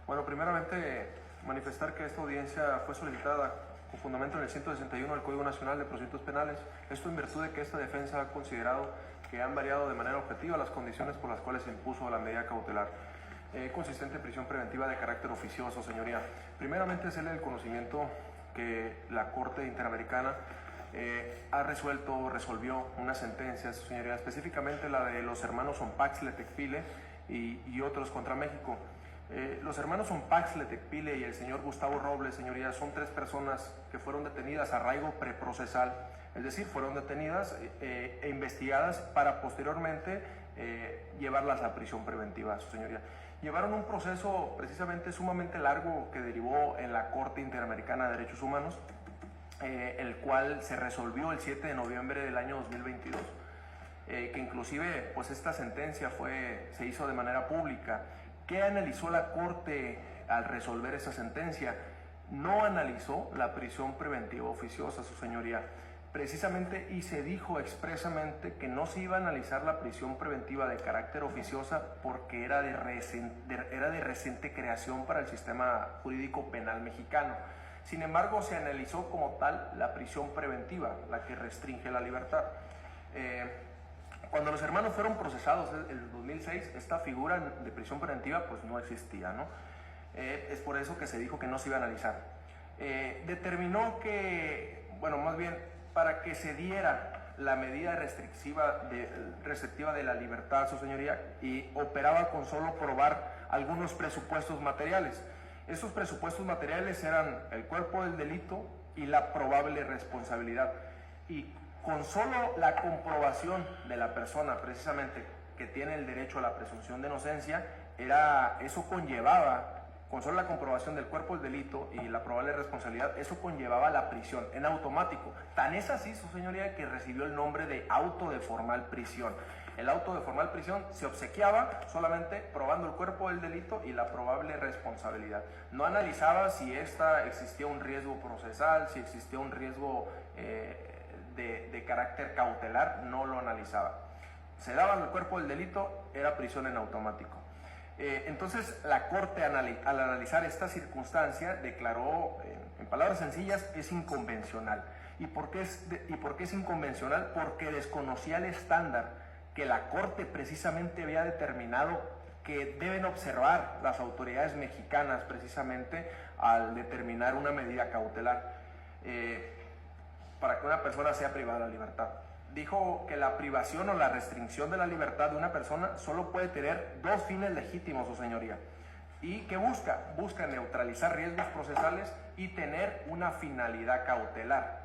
Bueno, primeramente manifestar que esta audiencia fue solicitada con fundamento en el 161 del Código Nacional de Procedimientos Penales, esto en virtud de que esta defensa ha considerado que han variado de manera objetiva las condiciones por las cuales se impuso la medida cautelar consistente en prisión preventiva de carácter oficioso, señoría. Primeramente, hacerle el conocimiento que la Corte Interamericana resolvió una sentencia, señoría, específicamente la de los hermanos Ompaxle Tecpile y otros contra México. Los hermanos Ompaxle Tecpile y el señor Gustavo Robles, señorías, son tres personas que fueron detenidas a arraigo preprocesal, es decir, fueron detenidas e investigadas para posteriormente llevarlas a prisión preventiva, su señoría. Llevaron un proceso precisamente sumamente largo que derivó en la Corte Interamericana de Derechos Humanos, el cual se resolvió el 7 de noviembre del año 2022, que inclusive pues esta sentencia se hizo de manera pública. ¿Qué analizó la Corte al resolver esa sentencia? No analizó la prisión preventiva oficiosa, su señoría, precisamente, y se dijo expresamente que no se iba a analizar la prisión preventiva de carácter oficiosa porque era de reciente creación para el sistema jurídico penal mexicano. Sin embargo, se analizó como tal la prisión preventiva, la que restringe la libertad. Cuando los hermanos fueron procesados en el 2006, esta figura de prisión preventiva pues no existía, ¿no? Es por eso que se dijo que no se iba a analizar. Determinó que, bueno, más bien, para que se diera la medida restrictiva de la libertad, su señoría, y operaba con solo probar algunos presupuestos materiales. Esos presupuestos materiales eran el cuerpo del delito y la probable responsabilidad. Y con solo la comprobación de la persona, precisamente, que tiene el derecho a la presunción de inocencia, eso conllevaba, con solo la comprobación del cuerpo del delito y la probable responsabilidad, eso conllevaba la prisión en automático. Tan es así, su señoría, que recibió el nombre de auto de formal prisión. El auto de formal prisión se obsequiaba solamente probando el cuerpo del delito y la probable responsabilidad. No analizaba si existía un riesgo procesal, si existía un riesgo de carácter cautelar, no lo analizaba. Se daba el cuerpo del delito, era prisión en automático. Entonces la Corte, al analizar esta circunstancia, declaró, en palabras sencillas, es inconvencional. ¿Y por qué es inconvencional? Porque desconocía el estándar que la Corte precisamente había determinado que deben observar las autoridades mexicanas precisamente al determinar una medida cautelar para que una persona sea privada de la libertad. Dijo que la privación o la restricción de la libertad de una persona solo puede tener dos fines legítimos, su señoría. ¿Y qué busca? Busca neutralizar riesgos procesales y tener una finalidad cautelar.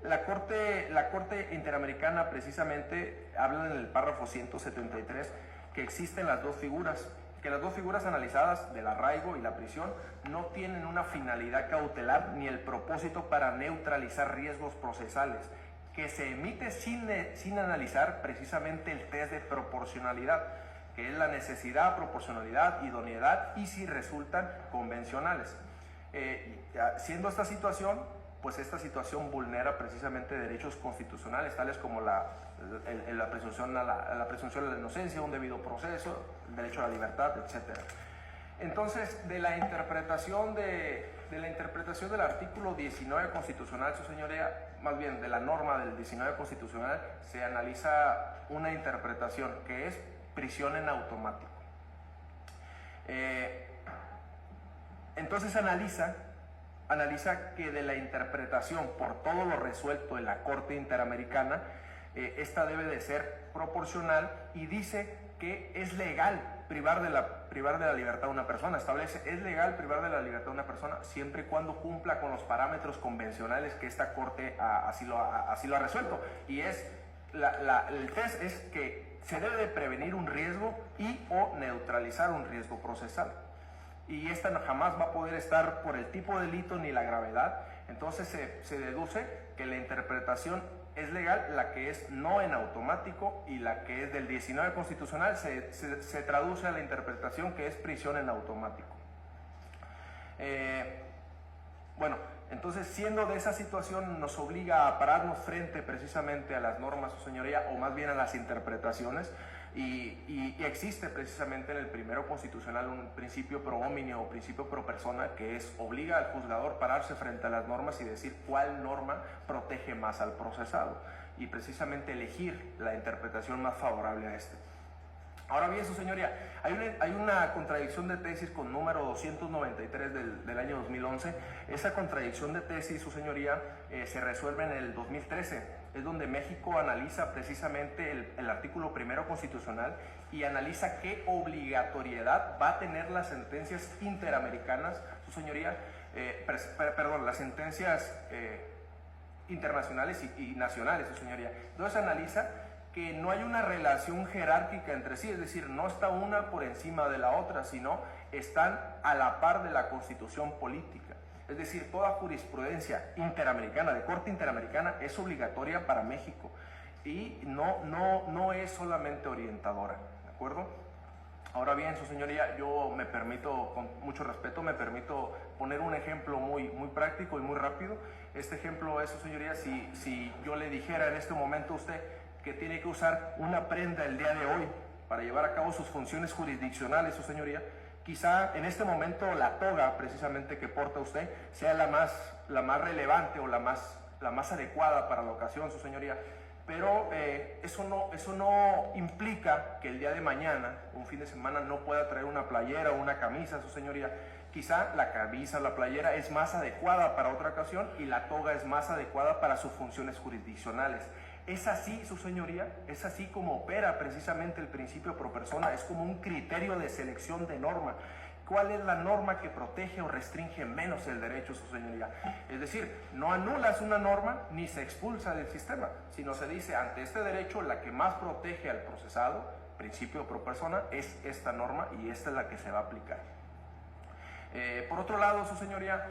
La Corte Interamericana precisamente habla en el párrafo 173 que existen las dos figuras, que las dos figuras analizadas del arraigo y la prisión no tienen una finalidad cautelar ni el propósito para neutralizar riesgos procesales, que se emite sin analizar precisamente el test de proporcionalidad, que es la necesidad, proporcionalidad, idoneidad y si resultan convencionales. Siendo esta situación, pues esta situación vulnera precisamente derechos constitucionales, tales como la presunción a la presunción de la inocencia, un debido proceso, el derecho a la libertad, etc. Entonces, de la interpretación del artículo 19 constitucional, su señoría, más bien de la norma del 19 constitucional, se analiza una interpretación que es prisión en automático. Entonces analiza que de la interpretación por todo lo resuelto en la Corte Interamericana, esta debe de ser proporcional y dice que es legal privar de la libertad a una persona. Establece, es legal privar de la libertad a una persona siempre y cuando cumpla con los parámetros convencionales que esta Corte así lo ha resuelto. Y el test es que se debe de prevenir un riesgo y o neutralizar un riesgo procesal. Y esta jamás va a poder estar por el tipo de delito ni la gravedad. Entonces se deduce que la interpretación es legal, la que es no en automático, y la que es del 19 constitucional se traduce a la interpretación que es prisión en automático. Bueno, entonces, siendo de esa situación, nos obliga a pararnos frente precisamente a las normas, su señoría, o más bien a las interpretaciones, Y existe precisamente en el primero constitucional un principio pro homine o principio pro persona, que es obliga al juzgador a pararse frente a las normas y decir cuál norma protege más al procesado y precisamente elegir la interpretación más favorable a este. Ahora bien, su señoría, hay una contradicción de tesis con número 293 del año 2011. Esa contradicción de tesis, su señoría, se resuelve en el 2013. Es donde México analiza precisamente el artículo primero constitucional y analiza qué obligatoriedad va a tener las sentencias interamericanas, su señoría, las sentencias internacionales y nacionales, su señoría. Entonces analiza que no hay una relación jerárquica entre sí, es decir, no está una por encima de la otra, sino están a la par de la Constitución política. Es decir, toda jurisprudencia interamericana, de corte interamericana, es obligatoria para México y no es solamente orientadora, ¿de acuerdo? Ahora bien, su señoría, yo me permito, con mucho respeto, me permito poner un ejemplo muy práctico y muy rápido. Este ejemplo es, su señoría, si yo le dijera en este momento a usted que tiene que usar una prenda el día de hoy para llevar a cabo sus funciones jurisdiccionales, su señoría, quizá en este momento la toga precisamente que porta usted sea la más relevante o la más adecuada para la ocasión, su señoría, pero eso no implica que el día de mañana, un fin de semana, no pueda traer una playera o una camisa, su señoría. Quizá la camisa o la playera es más adecuada para otra ocasión y la toga es más adecuada para sus funciones jurisdiccionales. Es así, su señoría, es así como opera precisamente el principio pro persona, es como un criterio de selección de norma. ¿Cuál es la norma que protege o restringe menos el derecho, su señoría? Es decir, no anulas una norma ni se expulsa del sistema, sino se dice, ante este derecho, la que más protege al procesado, principio pro persona, es esta norma y esta es la que se va a aplicar. Por otro lado, su señoría,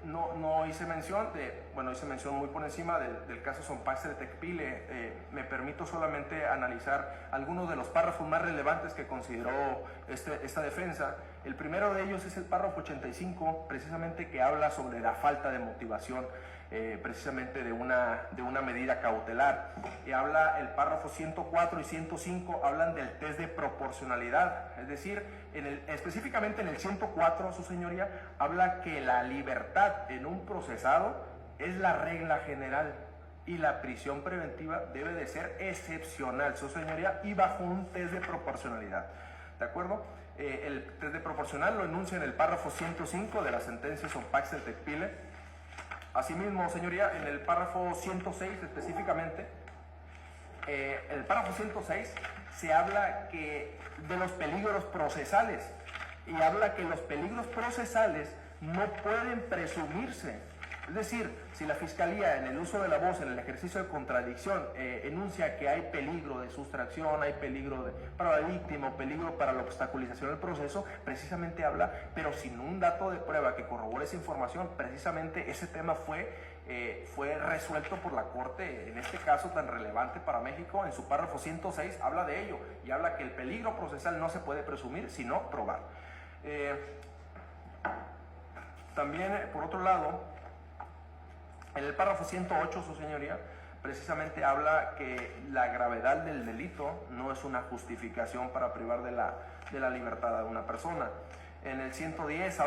no hice mención hice mención muy por encima del caso Sonpax de Tecpile. Me permito solamente analizar algunos de los párrafos más relevantes que consideró esta defensa. El primero de ellos es el párrafo 85, precisamente que habla sobre la falta de motivación, precisamente de una medida cautelar. Y habla el párrafo 104 y 105, hablan del test de proporcionalidad, es decir, específicamente en el 104, su señoría, habla que la libertad en un procesado es la regla general y la prisión preventiva debe de ser excepcional, su señoría, y bajo un test de proporcionalidad, ¿de acuerdo? El test de proporcional lo enuncia en el párrafo 105 de la sentencia Sonpax de Tecpile. Asimismo, señoría, en el párrafo 106 específicamente, el párrafo 106 se habla de los peligros procesales y habla que los peligros procesales no pueden presumirse. Es decir, si la Fiscalía en el uso de la voz, en el ejercicio de contradicción, enuncia que hay peligro de sustracción, hay peligro para la víctima o peligro para la obstaculización del proceso, precisamente habla, pero sin un dato de prueba que corrobore esa información, precisamente ese tema fue resuelto por la Corte, en este caso tan relevante para México. En su párrafo 106 habla de ello y habla que el peligro procesal no se puede presumir, sino probar. También, por otro lado, en el párrafo 108, su señoría, precisamente habla que la gravedad del delito no es una justificación para privar de la libertad a una persona. En el 110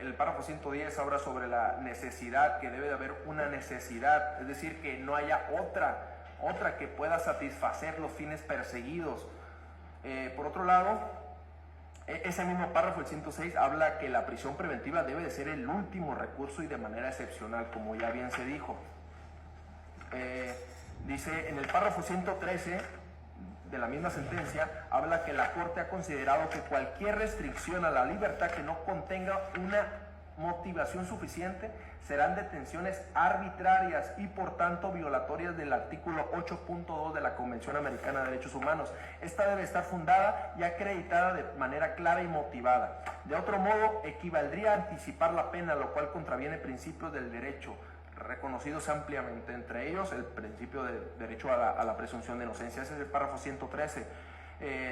el párrafo 110 habla sobre la necesidad, que debe de haber una necesidad, es decir, que no haya otra que pueda satisfacer los fines perseguidos. Por otro lado, ese mismo párrafo, el 106, habla que la prisión preventiva debe de ser el último recurso y de manera excepcional, como ya bien se dijo. Dice, en el párrafo 113 de la misma sentencia, habla que la Corte ha considerado que cualquier restricción a la libertad que no contenga una motivación suficiente serán detenciones arbitrarias y por tanto violatorias del artículo 8.2 de la Convención Americana de Derechos Humanos. Esta debe estar fundada y acreditada de manera clara y motivada. De otro modo, equivaldría a anticipar la pena, lo cual contraviene principios del derecho reconocidos ampliamente, entre ellos el principio de derecho a la presunción de inocencia. Ese es el párrafo 113.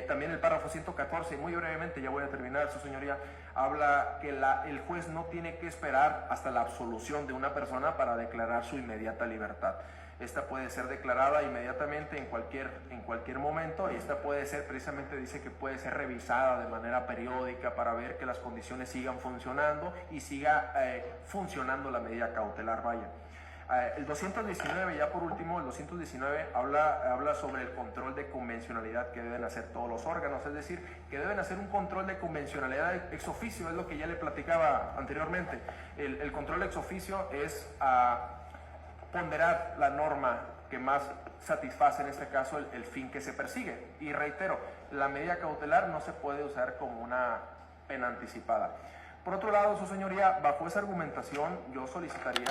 También el párrafo 114, muy brevemente, ya voy a terminar, su señoría, habla que el juez no tiene que esperar hasta la absolución de una persona para declarar su inmediata libertad. Esta puede ser declarada inmediatamente en cualquier momento, y esta puede ser, precisamente dice que puede ser revisada de manera periódica para ver que las condiciones sigan funcionando y siga funcionando la medida cautelar, vaya. El 219, ya por último, el 219 habla sobre el control de convencionalidad que deben hacer todos los órganos, es decir, que deben hacer un control de convencionalidad ex oficio, es lo que ya le platicaba anteriormente. El control ex oficio es ponderar la norma que más satisface, en este caso, el fin que se persigue. Y reitero, la medida cautelar no se puede usar como una pena anticipada. Por otro lado, su señoría, bajo esa argumentación, yo solicitaría